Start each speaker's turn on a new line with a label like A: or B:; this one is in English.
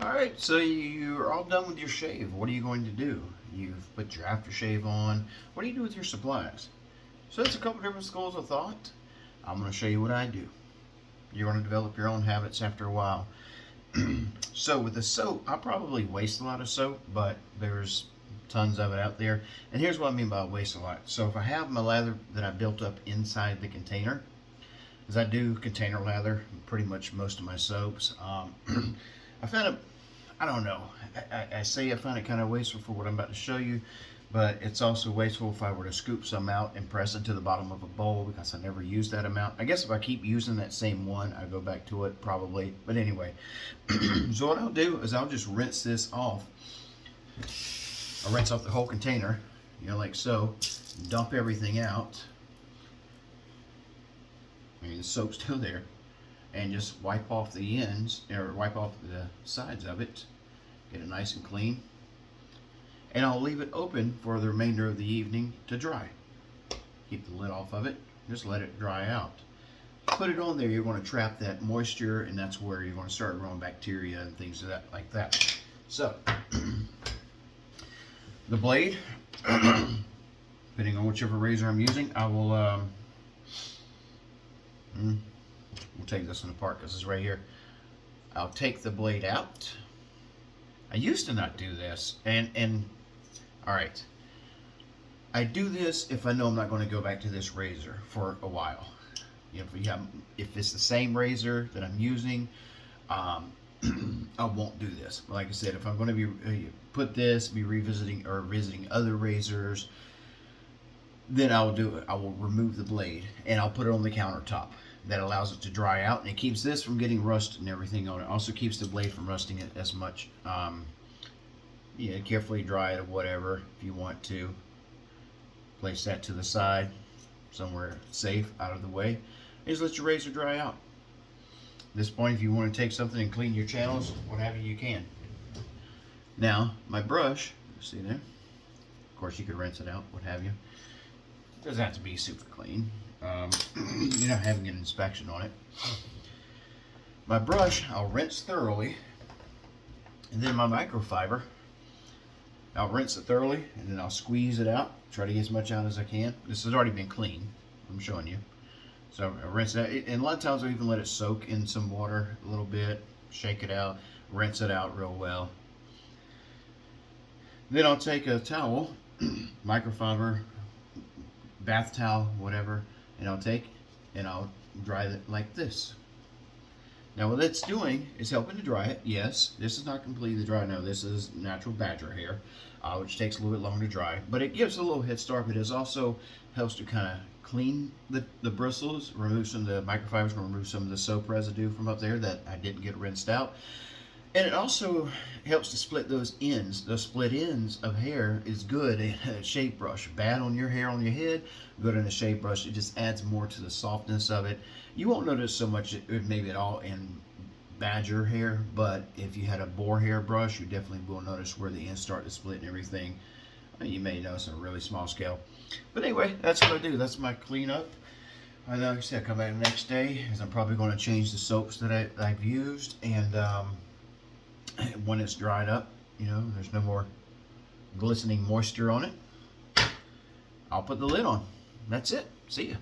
A: Alright, so you're all done with your shave. What are you going to do? You've put your aftershave on. What do you do with your supplies? So that's a couple different schools of thought. I'm going to show you what I do. You're going to develop your own habits after a while. So with the soap, I probably waste a lot of soap, but there's tons of it out there. And here's what I mean by waste a lot. So if I have my lather that I built up inside the container, because I do container lather pretty much most of my soaps, I found it, I don't know, I say I find it kind of wasteful for what I'm about to show you, but it's also wasteful if I were to scoop some out and press it to the bottom of a bowl because I never use that amount. I guess if I keep using that same one, I go back to it probably. But anyway, so what I'll do is I'll just rinse this off. I'll rinse off the whole container, like so. Dump everything out. I mean, the soap's still there. And just wipe off the ends, or wipe off the sides of it. Get it nice and clean. And I'll leave it open for the remainder of the evening to dry. Keep the lid off of it, just let it dry out. Put it on there, you're going to trap that moisture, and that's where you're going to start growing bacteria and things like that. So, the blade, depending on whichever razor I'm using, I will, we'll take this one apart because it's right here. I'll take the blade out. I used to not do this, and all right, I do this if I know I'm not going to go back to this razor for a while. If it's the same razor that I'm using, I won't do this. Like I said, if I'm going to be revisiting or visiting other razors, then I will do it. I will remove the blade and I'll put it on the countertop. That allows it to dry out, and it keeps this from getting rust and everything on it. Also keeps the blade from rusting it as much. Carefully dry it or whatever if you want to. Place that to the side, somewhere safe, out of the way. And just let your razor dry out. At this point, if you want to take something and clean your channels, what have you, you can. Now, my brush, see there? Of course, you could rinse it out, what have you. It doesn't have to be super clean. You're not having an inspection on it. My brush, I'll rinse thoroughly, and then my microfiber, I'll rinse it thoroughly, and then I'll squeeze it out. Try to get as much out as I can. This has already been cleaned. I'm showing you. So I rinse it out, and a lot of times I'll even let it soak in some water a little bit, shake it out, rinse it out real well. Then I'll take a towel, microfiber, bath towel, whatever, and I'll dry it like this. Now what that's doing is helping to dry it. Yes, this is not completely dry. No, this is natural badger hair, which takes a little bit longer to dry, but it gives a little head start. But it also helps to kind of clean the bristles, remove some of the microfibers, remove some of the soap residue from up there that I didn't get rinsed out. And it also helps to split those ends. Those split ends of hair is good in a shave brush. Bad on your hair on your head, good in a shave brush. It just adds more to the softness of it. You won't notice so much maybe at all in badger hair, but if you had a boar hair brush, you definitely will notice where the ends start to split and everything. You may notice on a really small scale. But anyway, that's what I do. That's my cleanup. Like I said, I come back the next day, because I'm probably going to change the soaps that I've used, and when it's dried up, there's no more glistening moisture on it, I'll put the lid on. That's it. See ya.